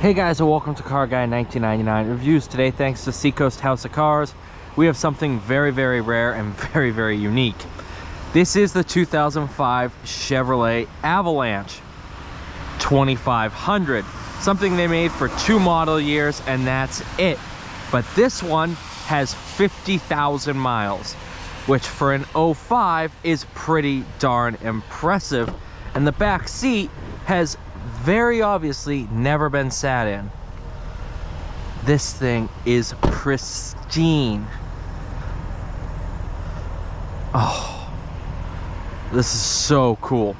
Hey guys, and welcome to Car Guy 1999 Reviews. Today, thanks to Seacoast House of Cars, we have something very, very rare and very, very unique. This is the 2005 Chevrolet Avalanche 2500. Something they made for 2 model years, and that's it. But this one has 50,000 miles, which for an 05 is pretty darn impressive. And the back seat has very obviously never been sat in. This thing is pristine. Oh, this is so cool.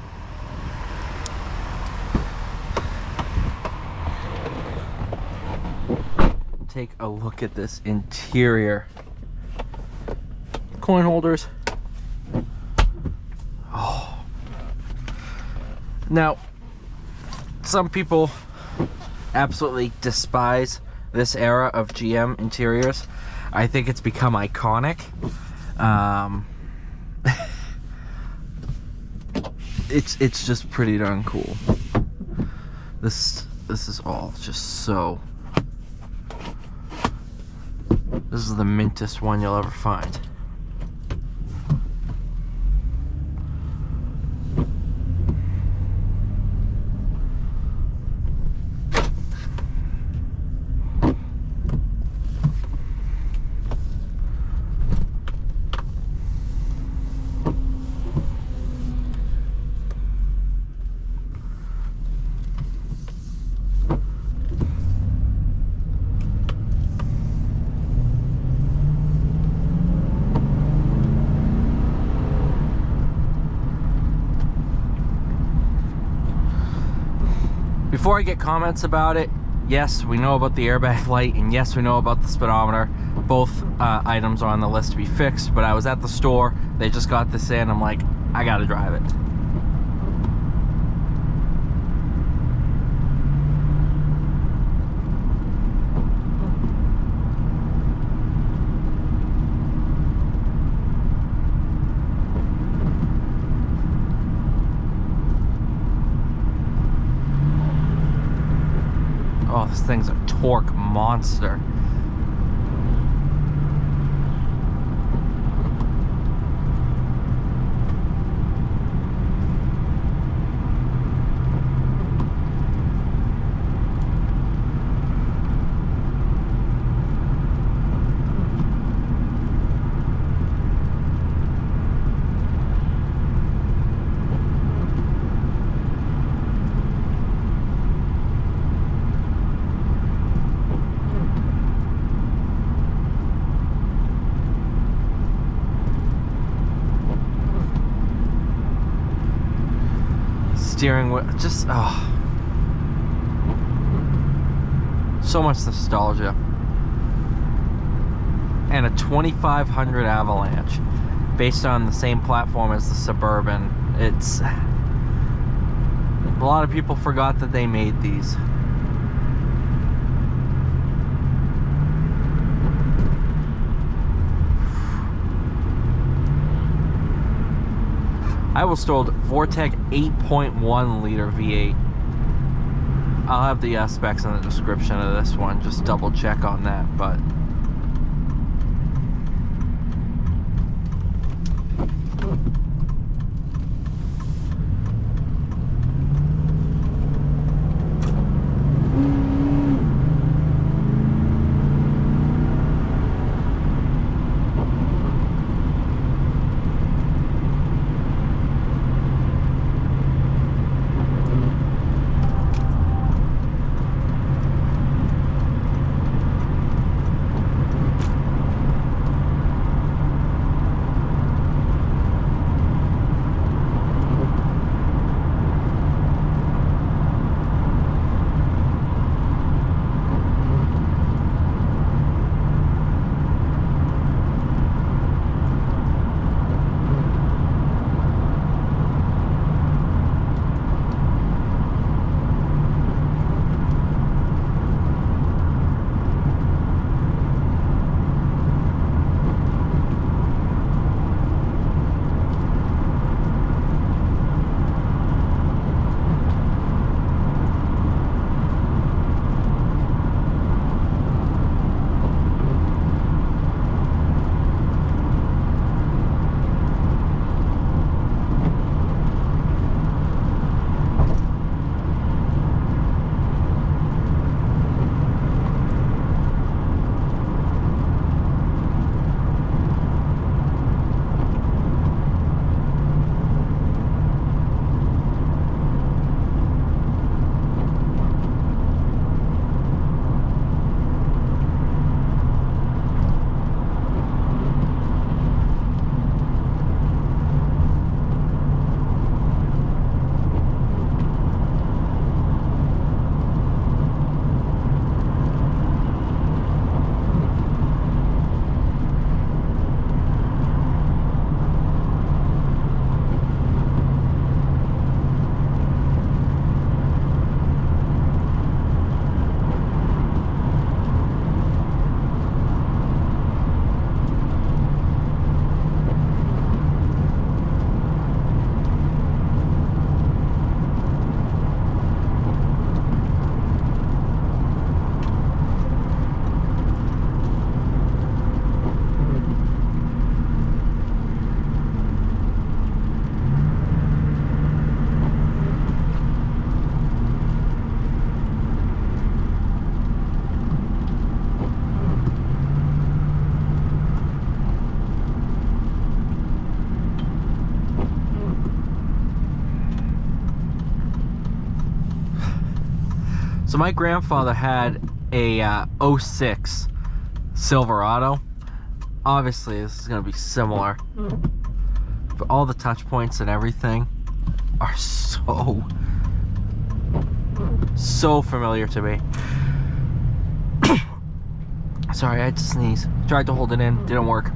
Take a look at this interior. Coin holders. Oh. Now, some people absolutely despise this era of GM interiors. I think it's become iconic. It's just pretty darn cool. This is all just so. This is the mintest one you'll ever find. Before I get comments about it, yes, we know about the airbag light, and yes, we know about the speedometer. Both items are on the list to be fixed, but I was at the store, they just got this in, I'm like, I gotta drive it. Oh, this thing's a torque monster. Steering wheel, just so much nostalgia. And a 2500 Avalanche based on the same platform as the Suburban. It's a lot of people forgot that they made these. I was told Vortec 8.1 liter V8. I'll have the specs in the description of this one, just double check on that, but So my grandfather had a 06 Silverado. Obviously this is going to be similar, but all the touch points and everything are so familiar to me. Sorry, I had to sneeze. Tried to hold it in, didn't work.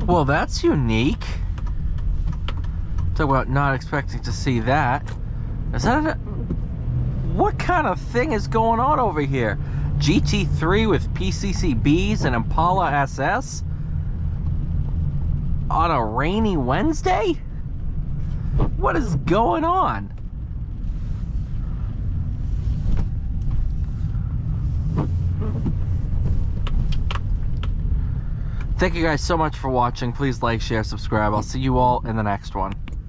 Well, that's unique. Talk about not expecting to see that. Is that what kind of thing is going on over here? GT3 with PCCBs and Impala SS on a rainy Wednesday? What is going on? Thank you guys so much for watching. Please like, share, subscribe. I'll see you all in the next one.